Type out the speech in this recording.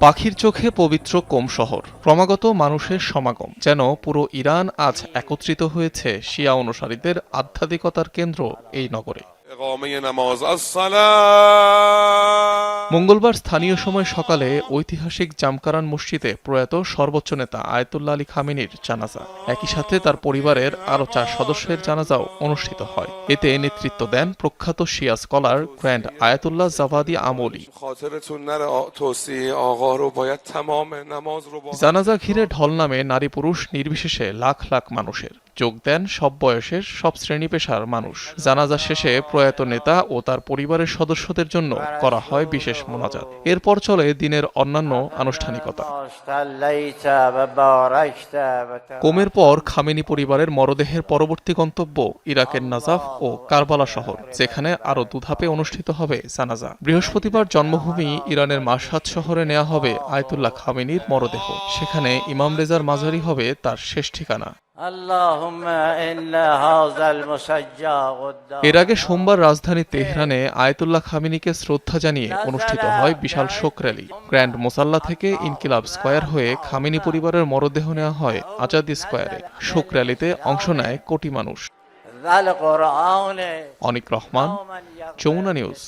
পাখির চোখে পবিত্র কোম শহর, ক্রমাগত মানুষের সমাগম, যেন পুরো ইরান আজ একত্রিত হয়েছে শিয়া অনুসারীদের আধ্যাত্মিকতার কেন্দ্র এই নগরে। মঙ্গলবার স্থানীয় সময় সকালে ঐতিহাসিক জামকারান মসজিদে প্রয়াত সর্বোচ্চ নেতা আয়াতুল্লাহ আলী খামেনির জানাজা, একই সাথে তার পরিবারের আরও 4 সদস্যের জানাজাও অনুষ্ঠিত হয়। এতে নেতৃত্ব দেন প্রখ্যাত শিয়া স্কলার গ্র্যান্ড আয়াতুল্লাহ জাভাদি আমলি। জানাজা ঘিরে ঢল নামে নারী পুরুষ নির্বিশেষে লাখ লাখ মানুষের, যোগ দেন সব বয়সের, সব শ্রেণী পেশার মানুষ। জানাজা শেষে প্রয়াত নেতা ও তার পরিবারের সদস্যদের জন্য করা হয় বিশেষ মোনাজাত। এরপর চলে দিনের অন্যান্য আনুষ্ঠানিকতা। কোমের পর খামেনি পরিবারের মরদেহের পরবর্তী গন্তব্য ইরাকের নাজাফ ও কারবালা শহর, যেখানে আরও 2 ধাপে অনুষ্ঠিত হবে জানাজা। বৃহস্পতিবার জন্মভূমি ইরানের মাশহাদ শহরে নেওয়া হবে আয়াতুল্লাহ খামেনির মরদেহ। সেখানে ইমাম রেজার মাজারি হবে তার শেষ ঠিকানা। এর আগে সোমবার রাজধানী তেহরানে আয়াতুল্লাহ খামেনিকে শ্রদ্ধা জানিয়ে অনুষ্ঠিত হয় বিশাল শোক র্যালি। গ্র্যান্ড মোসাল্লা থেকে ইনকিলাব স্কয়ার হয়ে খামেনি পরিবারের মরদেহ নেওয়া হয় আজাদি স্কয়ারে। শোক র্যালিতে অংশ নেয় কোটি মানুষ। অনিক রহমান, যমুনা নিউজ।